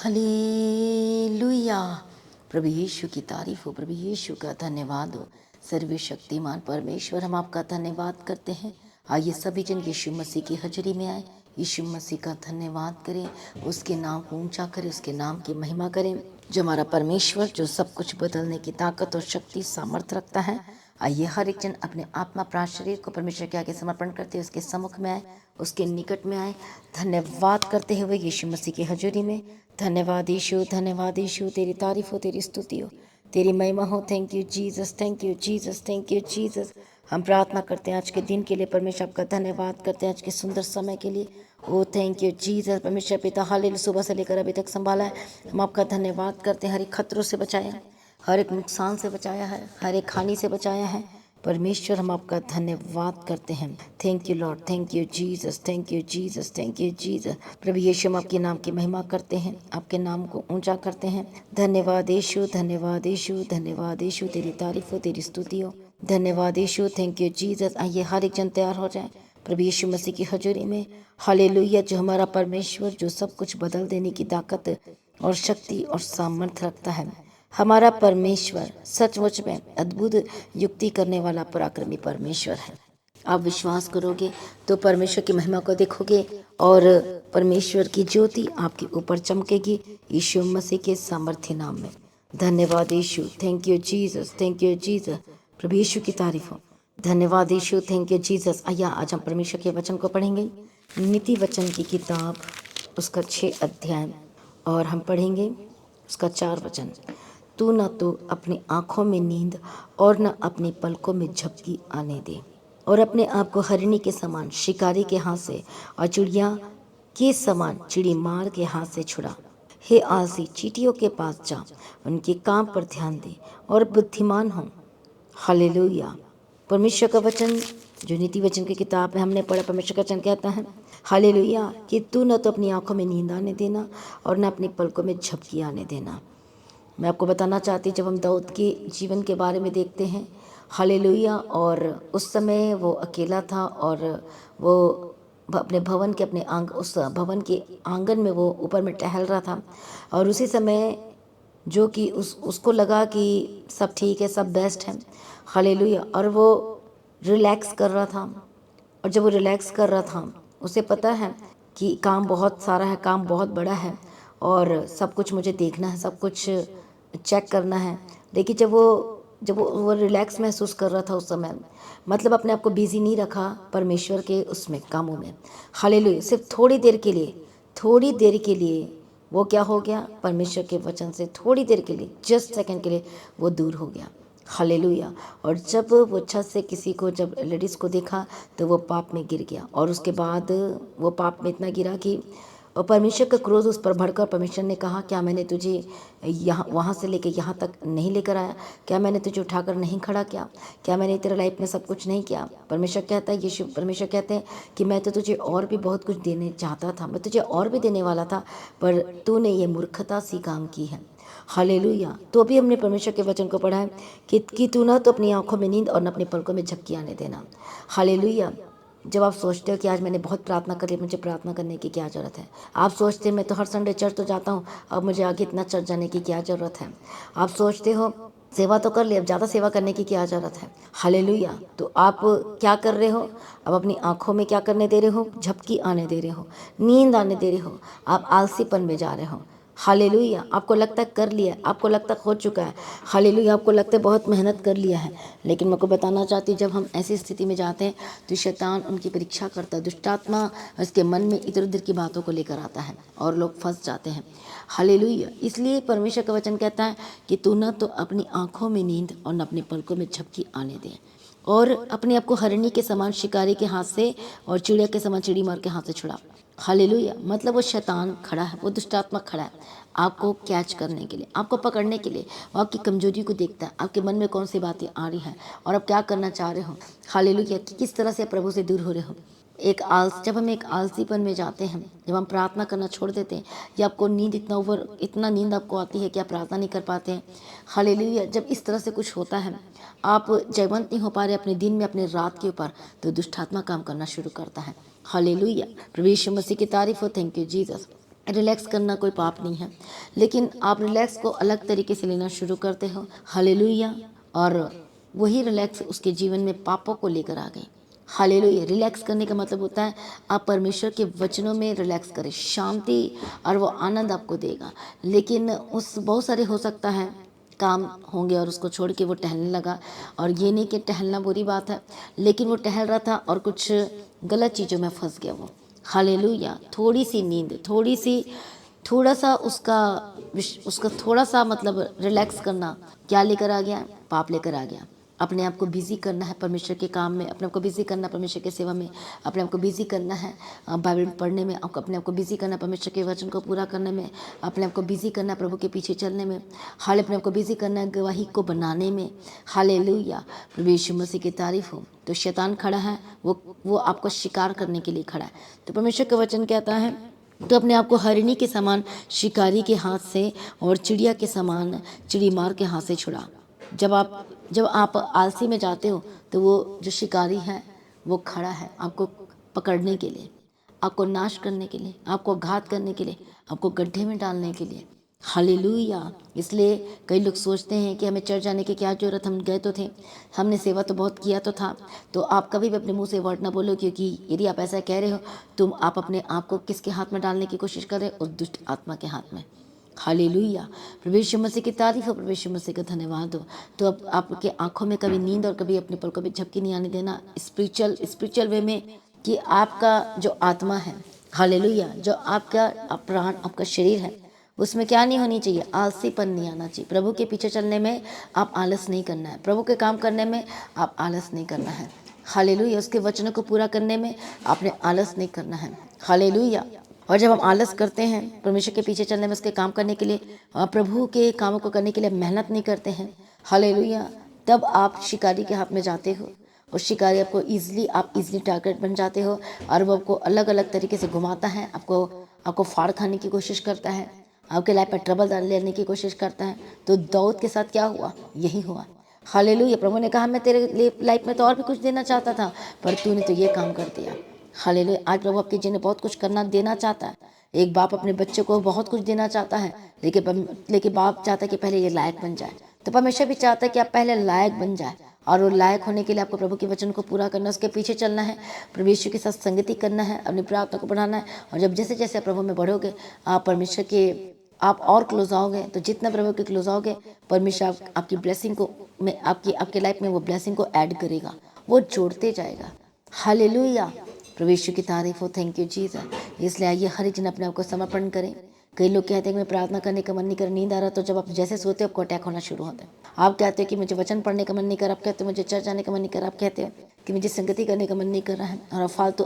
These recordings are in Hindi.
हालेलुया। प्रभु यीशु की तारीफ हो, प्रभु यीशु का धन्यवाद हो। सर्वशक्तिमान परमेश्वर, हम आपका धन्यवाद करते हैं। आइए सभी जन यीशु मसीह की हजरी में आए, यीशु मसीह का धन्यवाद करें, उसके नाम को ऊंचा करें, उसके नाम की महिमा करें, जो हमारा परमेश्वर, जो सब कुछ बदलने की ताकत और शक्ति सामर्थ रखता है। आइए हर एक जन अपने आत्मा प्राण शरीर को परमेश्वर के आगे समर्पण करते हुए उसके सम्मुख में आए, उसके निकट में आए, धन्यवाद करते हुए यीशु मसीह की हजूरी में। धन्यवाद यीशु, धन्यवाद यीशु, तेरी तारीफ हो, तेरी स्तुति हो, तेरी महिमा हो। Thank you Jesus, thank you Jesus, thank you Jesus. हम प्रार्थना करते हैं आज के दिन के लिए, परमेश्वर आपका धन्यवाद करते हैं आज के सुंदर समय के लिए। ओ थैंक यू जीसस। परमेश्वर पिता हालेलुया, सुबह से लेकर अभी तक संभाला है, हम आपका धन्यवाद करते हैं। हर एक खतरों से बचाया है, हर एक नुकसान से बचाया है, हर एक हानि से बचाया है। परमेश्वर हम आपका धन्यवाद करते हैं। Thank you lord, thank you Jesus, thank you Jesus, thank you Jesus. प्रभु यीशु, हम आपके नाम की महिमा करते हैं, आपके नाम को ऊंचा करते हैं। धन्यवाद यीशु, धन्यवाद यीशु, धन्यवाद यीशु, तेरी तारीफ हो, तेरी स्तुति हो। धन्यवाद यीशु, थैंक यू जीसस। आइए हर एक जन तैयार हो जाए प्रभु यीशु मसीह की हजूरी में। हालेलुया। जो हमारा परमेश्वर, जो सब कुछ बदल देने की ताकत और शक्ति और सामर्थ रखता है, हमारा परमेश्वर सचमुच में अद्भुत युक्ति करने वाला पराक्रमी परमेश्वर है। आप विश्वास करोगे तो परमेश्वर की महिमा को देखोगे और परमेश्वर की ज्योति आपके ऊपर चमकेगी, यीशु मसीह के सामर्थ्य नाम में। धन्यवाद Yeshu, thank you Jesus, thank you Jesus. प्रभु यीशु की तारीफ हो। धन्यवाद यीशु, थैंक यू जीसस। आइए आज हम परमेश्वर के वचन को पढ़ेंगे। नीति वचन की किताब, उसका 6 अध्याय, और हम पढ़ेंगे उसका 4 वचन। तू न तो अपनी आँखों में नींद और न अपनी पलकों में झपकी आने दे, और अपने आप को हरिणी के समान शिकारी के हाथ से और चिड़िया के समान चिड़ी मार के हाथ से छुड़ा। हे आलसी, चींटियों के पास जा, उनके काम पर ध्यान दे और बुद्धिमान हो। हालेलुया। परमेश्वर का वचन जो नीति वचन की किताब में हमने पढ़ा, परमेश्वर का वचन कहता है हालेलुया कि तू न तो अपनी आंखों में नींद आने देना और न अपनी पलकों में झपकी आने देना। मैं आपको बताना चाहती, जब हम दाऊद के जीवन के बारे में देखते हैं, हालेलुया, और उस समय वो अकेला था और वो अपने भवन के उस भवन के आंगन में वो ऊपर में टहल रहा था, और उसी समय जो कि उसको लगा कि सब ठीक है, सब बेस्ट है, हालेलुया, और वो रिलैक्स कर रहा था। और जब वो रिलैक्स कर रहा था, उसे पता है कि काम बहुत सारा है, काम बहुत बड़ा है और सब कुछ मुझे देखना है, सब कुछ चेक करना है। देखिए, जब वो रिलैक्स महसूस कर रहा था उस समय, मतलब अपने आप को बिजी नहीं रखा परमेश्वर के उसमें कामों में। हालेलुया। सिर्फ थोड़ी देर के लिए वो क्या हो गया, परमेश्वर के वचन से थोड़ी देर के लिए, जस्ट सेकंड के लिए वो दूर हो गया। हालेलुया। और जब वो छत से जब लेडीज़ को देखा तो वो पाप में गिर गया, और उसके बाद वो पाप में इतना गिरा कि और परमेश्वर का क्रोध उस पर भड़का। परमेश्वर ने कहा, क्या मैंने तुझे वहाँ से लेकर यहाँ तक नहीं लेकर आया? क्या मैंने तुझे उठाकर नहीं खड़ा किया? क्या मैंने तेरे लाइफ में सब कुछ नहीं किया? परमेश्वर कहता है, यीशु परमेश्वर कहते हैं कि मैं तो तुझे और भी बहुत कुछ देने चाहता था, मैं तुझे और भी देने वाला था, पर तूने ये मूर्खता सी काम की है। हालेलुया। तो अभी हमने परमेश्वर के वचन को पढ़ा है कि तू ना तो अपनी आंखों में नींद और न अपनी पलकों में झपकी आने देना। हालेलुया। जब आप सोचते हो कि आज मैंने बहुत प्रार्थना करी, मुझे प्रार्थना करने की क्या ज़रूरत है? आप सोचते हैं मैं तो हर संडे चर्च तो जाता हूँ, अब मुझे आगे इतना चर्च जाने की क्या ज़रूरत है? आप सोचते हो सेवा तो कर ली, अब ज़्यादा सेवा करने की क्या ज़रूरत है? हालेलुया। तो आप क्या कर रहे हो? अब अपनी आंखों में क्या करने दे रहे हो? झपकी आने दे रहे हो, नींद आने दे रहे हो, आप आलसीपन में जा रहे हो। हालेलुया। आपको लगता है कर लिया, आपको लगता है हो चुका है, हालेलुया, आपको लगता है बहुत मेहनत कर लिया है, लेकिन मैं को बताना चाहती हूँ, जब हम ऐसी स्थिति में जाते हैं तो शैतान उनकी परीक्षा करता है, दुष्टात्मा उसके मन में इधर उधर की बातों को लेकर आता है और लोग फंस जाते हैं। हालेलुया। इसलिए परमेश्वर का वचन कहता है कि तू न तो अपनी आंखों में नींद और न अपनी पलकों में झपकी आने दे, और अपने आप को हरिणी के समान शिकारी के हाथ से और चिड़िया के समान चिड़ी मार के हाथ से छुड़ा। हालेलुया। मतलब वो शैतान खड़ा है, वो दुष्टात्मा खड़ा है आपको कैच करने के लिए, आपको पकड़ने के लिए। वो आपकी कमजोरी को देखता है, आपके मन में कौन सी बातें आ रही हैं और आप क्या करना चाह रहे हो। हालेलुया। कि किस तरह से प्रभु से दूर हो रहे हो। जब हम एक आलसीपन में जाते हैं, जब हम प्रार्थना करना छोड़ देते हैं, या आपको नींद इतना नींद आपको आती है कि आप प्रार्थना नहीं कर पाते हैं। हालेलुया। जब इस तरह से कुछ होता है, आप जयवंत नहीं हो पा रहे अपने दिन में, अपने रात के ऊपर, तो दुष्टात्मा काम करना शुरू करता है। हालेलुया। प्रभु यीशु मसीह की तारीफ हो। Thank you Jesus. रिलैक्स करना कोई पाप नहीं है, लेकिन आप रिलैक्स को अलग तरीके से लेना शुरू करते हो। हालेलुया। और वही रिलैक्स उसके जीवन में पापों को लेकर आ गई। हालेलुया। रिलैक्स करने का मतलब होता है आप परमेश्वर के वचनों में रिलैक्स करें, शांति और वो आनंद आपको देगा। लेकिन उस बहुत सारे हो सकता है काम होंगे और उसको छोड़ के वो टहलने लगा, और ये नहीं कि टहलना बुरी बात है, लेकिन वो टहल रहा था और कुछ गलत चीज़ों में फंस गया वो। हालेलुया। थोड़ी सी नींद, थोड़ा सा उसका थोड़ा सा मतलब रिलैक्स करना क्या लेकर आ गया? पाप लेकर आ गया। अपने आप को बिजी करना है परमेश्वर के काम में, अपने आप को बिजी करना है परमेश्वर की सेवा में, अपने आप को बिजी करना है बाइबल पढ़ने में, अपने आप को बिजी करना है परमेश्वर के वचन को पूरा करने में, अपने आप को बिजी करना है प्रभु के पीछे चलने में, अपने आप को बिजी करना है गवाही को बनाने में। हालेलुया। प्रभु यीशु मसीह की तारीफ हो। तो शैतान खड़ा है, वो आपको शिकार करने के लिए खड़ा है। तो परमेश्वर का वचन कहता है तो अपने आप को हरिणी के समान शिकारी के हाथ से और चिड़िया के समान चिड़ी मार के हाथ से छुड़ा। जब आप आलसी में जाते हो तो वो जो शिकारी है वो खड़ा है आपको पकड़ने के लिए, आपको नाश करने के लिए, आपको घात करने के लिए, आपको गड्ढे में डालने के लिए। हालेलुया। इसलिए कई लोग सोचते हैं कि हमें चर्च जाने की क्या ज़रूरत, हम गए तो थे, हमने सेवा तो बहुत किया तो था। तो आप कभी भी अपने मुंह से वर्ड ना बोलो, क्योंकि यदि आप ऐसा कह रहे हो तुम आप अपने आप को किसके हाथ में डालने की कोशिश कर रहे हो? उस दुष्ट आत्मा के हाथ में। हालेलुया। प्रभु यीशु मसीह की तारीफ हो, प्रभु यीशु मसीह का धन्यवाद हो। तो अब आपके आंखों में कभी नींद और कभी अपने पलकों में झपकी नहीं आने देना, स्पिरिचुअल वे में, कि आपका जो आत्मा है, हालेलुया, जो आपका प्राण, आपका शरीर है, उसमें क्या नहीं होनी चाहिए? आलसीपन नहीं आना चाहिए। प्रभु के पीछे चलने में आप आलस नहीं करना है, प्रभु के काम करने में आप आलस नहीं करना है। हालेलुया। उसके वचनों को पूरा करने में आपने आलस नहीं करना है। हालेलुया। और जब हम आलस करते हैं परमेश्वर के पीछे चलने में, उसके काम करने के लिए, प्रभु के कामों को करने के लिए मेहनत नहीं करते हैं, हालेलुया, तब आप शिकारी के हाथ में जाते हो और शिकारी आप इजीली टारगेट बन जाते हो, और वो आपको अलग अलग तरीके से घुमाता है, आपको फाड़ खाने की कोशिश करता है, आपके लाइफ पर ट्रबल लेने की कोशिश करता है। तो दाऊद के साथ क्या हुआ? यही हुआ। हालेलुया। प्रभु ने कहा मैं तेरे लाइफ में तो और भी कुछ देना चाहता था, पर तूने तो ये काम कर दिया। हालेलुया। आज प्रभु आपके जीवन में बहुत कुछ देना चाहता है। एक बाप अपने बच्चे को बहुत कुछ देना चाहता है, लेकिन बाप चाहता है कि पहले ये लायक बन जाए। तो परमेश्वर भी चाहता है कि आप पहले लायक बन जाए, और वो लायक होने के लिए आपको प्रभु के वचन को पूरा करना, उसके पीछे चलना है, प्रभु यीशु के साथ संगति करना है, अपनी प्रार्थना को बढ़ाना है। और जब जैसे जैसे आप प्रभु में बढ़ोगे, आप परमेश्वर के आप और क्लोज आओगे। तो जितना प्रभु के क्लोज आओगे, परमेश्वर आपकी ब्लेसिंग को में आपके लाइफ में वो ब्लेसिंग को ऐड करेगा, वो जोड़ते जाएगा। हालेलुया। प्रभु यीशु की तारीफ हो। Thank you Jesus. इसलिए आइए हर एक जन अपने आप को समर्पण करें। कई लोग कहते हैं कि मैं प्रार्थना करने का मन नहीं कर, नींद आ रहा, तो जब आप जैसे सोते हो आपको अटैक होना शुरू होता है। आप कहते हो कि मुझे वचन पढ़ने का मन नहीं कर, आप कहते हो मुझे चर्च जाने का मन नहीं कर, आप कहते हो कि मुझे संगति करने का मन नहीं कर रहा है, और फालतू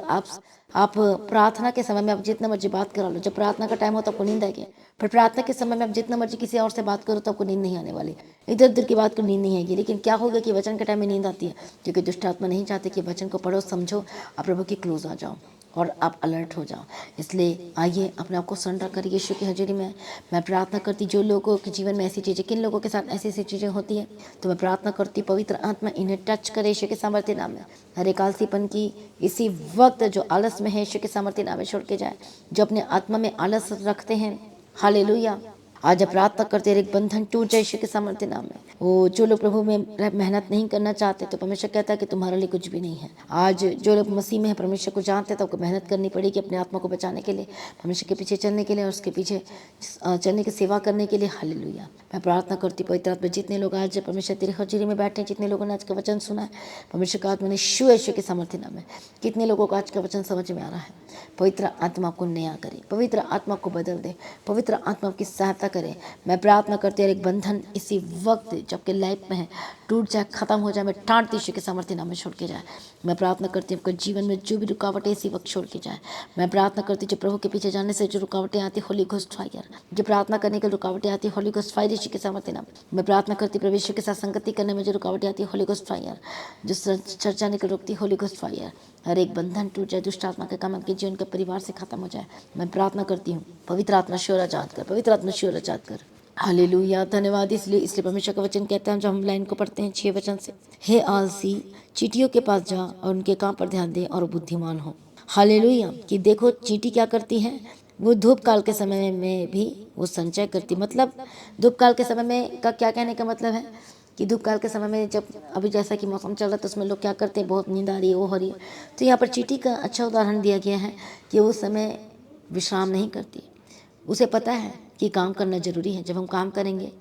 आप प्रार्थना के समय में आप जितना मर्जी बात करा लो, जब प्रार्थना का टाइम हो तो आपको नींद आएगी। फिर प्रार्थना के समय में आप जितना मर्जी किसी और से बात करो तो आपको नींद नहीं आने वाली, इधर उधर की बात को नींद नहीं आएगी। लेकिन क्या होगा कि वचन के टाइम में नींद आती है, क्योंकि दुष्ट आत्मा नहीं चाहते कि वचन को पढ़ो, समझो, आप प्रभु की क्लोज आ जाओ और आप अलर्ट हो जाओ। इसलिए आइए अपने आप को सरेंडर करिए यीशु की हजूरी में। मैं प्रार्थना करती, जो लोगों के जीवन में ऐसी चीज़ें, किन लोगों के साथ ऐसी ऐसी चीज़ें होती है, तो मैं प्रार्थना करती पवित्र आत्मा इन्हें टच करे यीशु के सामर्थ्य नाम में। हर एक आलसीपन की इसी वक्त जो आलस में है, यीशु के सामर्थ्य नाम में छोड़ के जाए। जो अपने आत्मा में आलस रखते हैं, हालेलुया, आज प्रार्थना करते एक बंधन टूट जाए यीशु के सामर्थ्य नाम में। वो जो लोग प्रभु में मेहनत नहीं करना चाहते, तो परमेश्वर कहता है कि तुम्हारे लिए कुछ भी नहीं है। आज जो लोग मसीह में है, परमेश्वर को जानते हैं, तो आपको मेहनत करनी पड़ेगी अपने आत्मा को बचाने के लिए, परमेश्वर के पीछे चलने के लिए और उसके पीछे चलने की सेवा करने के लिए। हालेलुया। मैं प्रार्थना करती पवित्र आत्मा, जितने लोग आज परमेश्वर तेरे हजूरी में बैठे हैं, जितने लोगों ने आज का वचन सुना है, परमेश्वर का आत्मा ने यीशु के सामर्थ्य नाम में, कितने लोगों को आज का वचन समझ में आ रहा है, पवित्र आत्मा को नया करे, पवित्र आत्मा को बदल दे, पवित्र आत्मा की सहायता करे। मैं प्रार्थना करती हूँ एक बंधन इसी वक्त जबकि लाइफ में है टूट जाए, खत्म हो जाए। मैं टाँटती यीशु के सामर्थ्य नाम में छोड़ के जाए। मैं प्रार्थना करती हूँ आपके जीवन में जो भी रुकावटें इसी वक्त छोड़ के जाए। मैं प्रार्थना करती हूँ जो प्रभु के पीछे जाने से जो रुकावटें आती, होली घोस्ट फायर, जो प्रार्थना करने की रुकावटें आती, होली घोस्ट फायर यीशु के सामर्थ्य नाम। मैं प्रार्थना करती प्रभु यीशु के साथ संगति करने में जो रुकावटें आती, होली घोस्ट फायर, जो चर्च जाने की रोकती, होली घोस्ट फायर, हर एक बंधन टूट जाए, दुष्ट आत्मा का काम आपके जीवन के परिवार से खत्म हो जाए। मैं प्रार्थना करती हूँ पवित्र आत्मा शोर आजाद कर, पवित्र आत्मा शोर आजाद कर। हालेलुया। धन्यवाद। इसलिए परमेश्वर का वचन कहता है, जब हम लाइन को पढ़ते हैं 6 वचन से, हे आलसी, चींटियों के पास जा और उनके काम पर ध्यान दे और बुद्धिमान हो। हालेलुया। कि देखो चींटी क्या करती है, वो धूप काल के समय में भी वो संचय करती। मतलब धूप काल के समय में का क्या कहने का मतलब है कि धूप काल के समय में जब अभी जैसा कि मौसम चल रहा है तो उसमें लोग क्या करते हैं, बहुत नींद आ रही है, वो हो रही है, तो यहाँ पर चींटी का अच्छा उदाहरण दिया गया है कि उस समय विश्राम नहीं करती। उसे पता है कि काम करना ज़रूरी है। जब हम काम करेंगे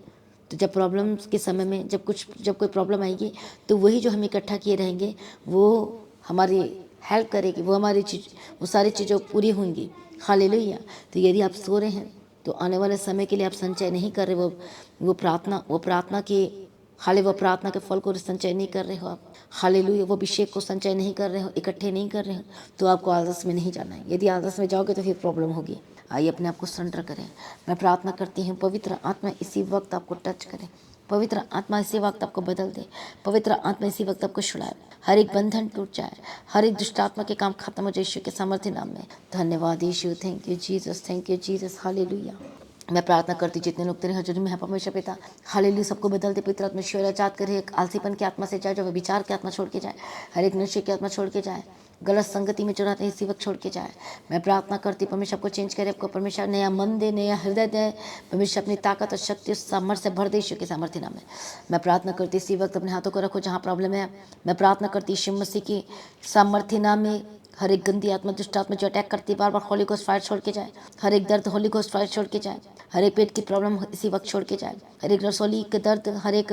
तो जब प्रॉब्लम्स के समय में जब कोई प्रॉब्लम आएगी तो वही जो हम इकट्ठा किए रहेंगे वो हमारी हेल्प करेगी, वो सारी चीज़ों पूरी होंगी। हालेलुया। तो यदि आप सो रहे हैं तो आने वाले समय के लिए आप संचय नहीं कर रहे, वो प्रार्थना के फल को संचय नहीं कर रहे हो आप। हालेलुया। वो अभिषेक को संचय नहीं कर रहे हो, इकट्ठे नहीं कर रहे हो, तो आपको आलस में नहीं जाना है। यदि आलस में जाओगे तो फिर प्रॉब्लम होगी। आइए अपने आप को सरेंडर करें। मैं प्रार्थना करती हूँ पवित्र आत्मा इसी वक्त आपको टच करे, पवित्र आत्मा इसी वक्त आपको बदल दे, पवित्र आत्मा इसी वक्त आपको छुड़ाए, हर एक बंधन टूट जाए, हर एक दुष्ट आत्मा के काम खत्म हो जाए यीशु के सामर्थ्य नाम में। धन्यवाद Yeshu, thank you Jesus, thank you Jesus, hallelujah. मैं प्रार्थना करती जितने लोग तेरे हजूरी में है परमेश्वर पिता, हालेलुया, सबको बदल दे पवित्र आत्मा। ईश्वर आजाद करे, एक आलसीपन की आत्मा से जाए, जो विचार की आत्मा छोड़ के जाए, हर एक नशे की आत्मा छोड़ के जाए, गलत संगति में जो रहते हैं इसी वक्त छोड़ के जाए। मैं प्रार्थना करती परमेश्वर को चेंज करे, आपको परमेश्वर नया मन दे, नया हृदय दे, परमेश्वर अपनी ताकत और शक्ति उस सामर्थ्य से भर दे यीशु के सामर्थ्य नाम में। मैं प्रार्थना करती इसी वक्त अपने हाथों को रखो जहाँ प्रॉब्लम है। मैं प्रार्थना करती यीशु मसीह की सामर्थ्य नाम में हर एक गंदी आत्मा, दुष्ट आत्मा जो अटैक करती है, बार बार होली गोस्ट फायर छोड़ के जाए, हर एक दर्द होली गोस्ट फायर छोड़ के जाए, हर एक पेट की प्रॉब्लम इसी वक्त छोड़ के जाए, हर एक रसोली के दर्द, हर एक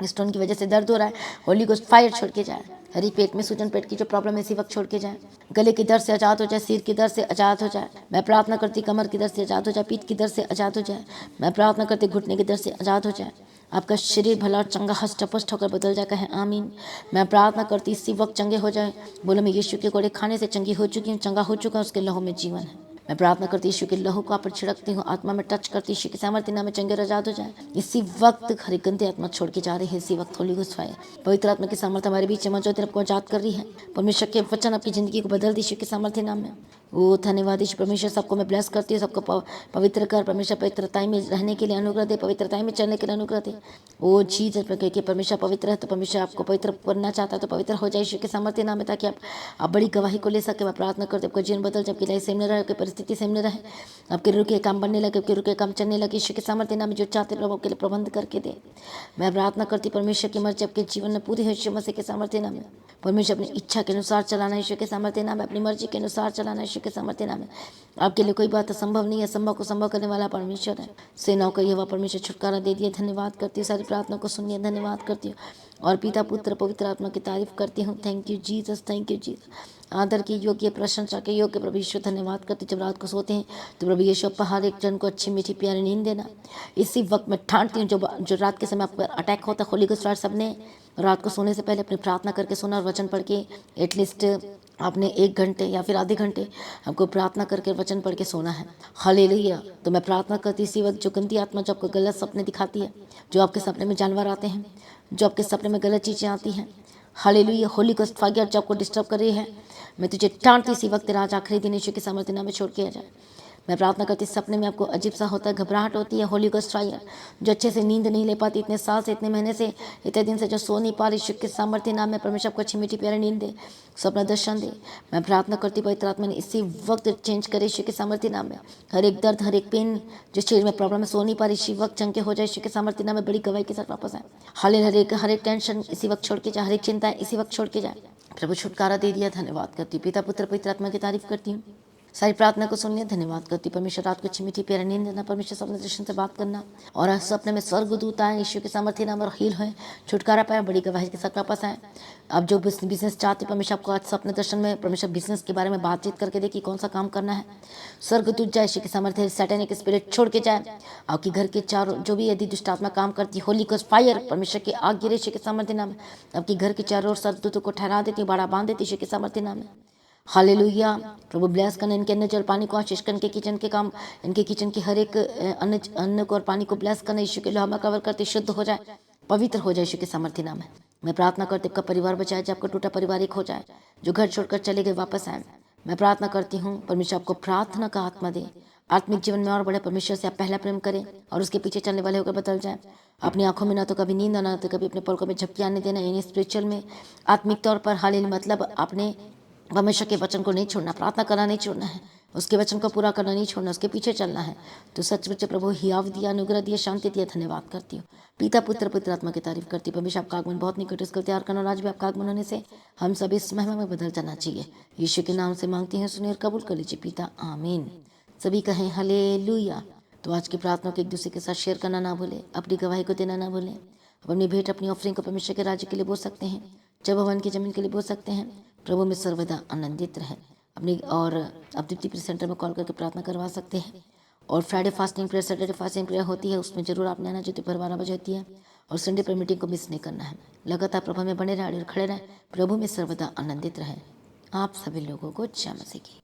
स्टोन की वजह से दर्द हो रहा है, होली गोस्ट फायर छोड़ के जाए, हर एक पेट में सूजन, पेट की जो प्रॉब्लम है इसी वक्त छोड़ के जाए, गले की दर्द से आजाद हो जाए, सिर की दर्द से आजाद हो जाए। मैं प्रार्थना करती कमर की दर्द से आजाद हो जाए, पीठ की दर्द से आजाद हो जाए। मैं प्रार्थना करती घुटने की दर्द से आजाद हो जाए, आपका शरीर भला और चंगा हष्ट पुष्ट होकर बदल जाए, कहें आमीन। मैं प्रार्थना करती इसी वक्त चंगे हो जाए। बोलो मैं यीशु के कोड़े खाने से चंगी हो चुकी हूँ, चंगा हो चुका हूँ, उसके लहू में जीवन है। मैं प्रार्थना करती यीशु के लहू को आप पर छिड़कती हूँ, आत्मा में टच करती, यीशु के सामर्थ्य नाम में चंगे और आजाद हो जाए। इसी वक्त हर गंदे आत्मा छोड़ के जा रही है, इसी वक्त होली गोस्ट फायर, पवित्र आत्मा की सामर्थ्य हमारे बीच में मौजूद है, आपको आजाद कर रही है। परमेश्वर के वचन आपकी जिंदगी को बदल दी यीशु के सामर्थ्य नाम में। ओ धन्यवाद यीशु परमेश्वर, सबको मैं ब्लेस करती हूँ, सबको पवित्र कर परमेश्वर, पवित्रताई में रहने के लिए अनुग्रह दे, पवित्रताई में चलने के लिए अनुग्रह दे। ओ जीसस, कि परमेश्वर पवित्र है तो परमेश्वर आपको पवित्र करना चाहता है तो पवित्र हो जाए यीशु के सामर्थ्य नाम में, ताकि आप बड़ी गवाही को ले सके। मैं प्रार्थना करती आपको जीवन बदल, जबकि लाइफ सेम न रहे, आपकी परिस्थिति सेम न रहे, आपके रुके काम बनने लगे, आपके रुके काम चलने लगे यीशु के सामर्थ्य नाम में। जो चाहते प्रभु के लिए प्रबंध करके दे। मैं प्रार्थना करती परमेश्वर की मर्जी आपके जीवन में पूरी हो यीशु मसीह के सामर्थ्य नाम में। परमेश्वर अपनी इच्छा के अनुसार चलाना यीशु के सामर्थ्य नाम है, अपनी मर्जी के अनुसार चलाना यीशु के सामर्थ्य नाम है। आपके लिए कोई बात असंभव नहीं है, संभव को संभव करने वाला परमेश्वर है। सेनाओं का यहोवा परमेश्वर छुटकारा दे दिया। धन्यवाद करती हूँ, सारी प्रार्थना को सुनिए, धन्यवाद करती हूँ और पिता पुत्र पवित्र आत्मा की तारीफ करती हूँ। Thank you Jesus, thank you Jesus. आदर की योग्य, प्रशंसा के योग्य प्रभु यीशु धन्यवाद करती। जब रात को सोते हैं तो प्रभु यीशु हर एक जन को अच्छी मीठी प्यारी नींद देना। इसी वक्त मैं ठानती हूँ जो रात के समय आप पर अटैक होता है, होली गोस्ट फायर, सबने रात को सोने से पहले अपनी प्रार्थना करके सोना और वचन पढ़ के एटलीस्ट आपने 1 घंटे या फिर आधे घंटे आपको प्रार्थना करके वचन पढ़ के सोना है। हालेलुया। तो मैं प्रार्थना करती इसी वक्त जो गंदी आत्मा जो आपको गलत सपने दिखाती है, जो आपके सपने में जानवर आते हैं, जो आपके सपने में गलत चीज़ें आती हैं, हालेलुया, होली गोस्ट फायर जो आपको डिस्टर्ब कर रही है, मैं तुझे डांटती इसी वक्त तेरा आज आखिरी दिन यीशु के सामर्थ्य नाम में छोड़ के आ जाए। मैं प्रार्थना करती सपने में आपको अजीब सा होता है, घबराहट होती है, होली गोस्ट फायर जो अच्छे से नींद नहीं ले पाती, इतने साल से, इतने महीने से, इतने दिन से जो सो नहीं पा रही, यीशु के सामर्थ्य नाम में परमेश्वर आपको अच्छी मीठी प्यारी नींद दे, सपना दर्शन दे। मैं प्रार्थना करती पवित्र आत्मा ने इसी वक्त चेंज करे यीशु के सामर्थ्य नाम में। हर एक दर्द, हर एक पेन जो शरीर में प्रॉब्लम है, सो नहीं पा रही, इसी वक्त चंगे हो जाए यीशु के सामर्थ्य नाम में। बड़ी गवाही के साथ वापस आए। हर एक टेंशन इसी वक्त छोड़ के जाए, हर एक चिंता इसी वक्त छोड़ के जाए। प्रभु छुटकारा दे दिया, धन्यवाद करती। पिता पुत्र पवित्र आत्मा की तारीफ करती हूँ। सारी प्रार्थना को सुनिए, धन्यवाद करती। परमेश्वर रात को अच्छी मीठी प्यारी नींद देना, परमेश्वर सपने दर्शन से बात करना और सपने में स्वर्गदूत आए यीशु के सामर्थ्य नाम और हील है, छुटकारा पाए, बड़ी गवाही के साथ वापस आए। अब जो बिजनेस चाहते परमेश्वर आपको आज सपने दर्शन में परमेश्वर बिजनेस के बारे में बातचीत करके देखिए कौन सा काम करना है। स्वर्गदूत जाए यीशु के सामर्थ्य, सैतानिक स्पिरिट छोड़ के जाए। आपके घर के चारों जो भी यदि दुष्ट आत्मा काम करती, होली गोस्ट फायर परमेश्वर की आग गिरे यीशु के सामर्थ्य नाम। आपके घर के चारों ओर स्वर्गदूतों को ठहरा देती, बाड़ा बांध देती यीशु के सामर्थ्य नाम है। हालेलुया। प्रभु ब्लेस करने इनके अन्न जल पानी को, आशीष करने के किचन के काम, इनके किचन की हर एक अन्न को और पानी को ब्लेस करना, यीशु के लोहा कवर करते शुद्ध हो जाए, पवित्र हो जाए यीशु के सामर्थ्य नाम है। मैं प्रार्थना करती आपका परिवार बचाए जाए, आपका टूटा परिवार एक हो जाए, जो घर छोड़कर चले गए वापस आए। मैं प्रार्थना करती हूँ परमेश्वर आपको प्रार्थना का आत्मा दे, आत्मिक जीवन में और बड़े परमेश्वर से आप पहला प्रेम करें और उसके पीछे चलने वाले होकर बदल जाए। अपनी आंखों में ना तो कभी नींद आना, तो कभी अपने पलकों में झपकी आने देना, यानी स्पिरिचुअल में, आत्मिक तौर पर। हालेलुया। मतलब अपने परमेश्वर के वचन को नहीं छोड़ना, प्रार्थना करना नहीं छोड़ना है, उसके वचन को पूरा करना नहीं छोड़ना, उसके पीछे चलना है। तो सचमुच प्रभु हियाव दिया, अनुग्रह दिया, शांति दिया, धन्यवाद करती हूँ। पिता पुत्र पवित्र आत्मा की तारीफ करती हूँ। परमेश्वर आपका आगमन बहुत निकट, इसको तैयार करना। और आज भी आपका आगमन होने से हम सभी इस महिमा में बदल जाना चाहिए। यीशु के नाम से मांगती हैं, सुनिए और कबूल कर लीजिए पिता, आमीन। सभी कहें हालेलुया। तो आज की प्रार्थना को एक दूसरे के साथ शेयर करना ना भूलें, अपनी गवाही को देना ना भूलें। अब अपनी भेंट, अपनी ऑफरिंग को परमेश्वर के राज्य के लिए बोल सकते हैं, जब भवन की जमीन के लिए बोल सकते हैं। प्रभु में सर्वदा आनंदित रहें। अपनी और आप दीप्ति प्रेयर सेंटर में कॉल करके प्रार्थना करवा सकते हैं। और Friday fasting prayer, Saturday fasting prayer होती है, उसमें जरूर आपने आना, जो दोपहर 12 बजे होती है। और संडे पर मीटिंग को मिस नहीं करना है। लगातार प्रभु में बने रहें और खड़े रहें। प्रभु में सर्वदा आनंदित रहें। आप सभी लोगों को जय मसीह की।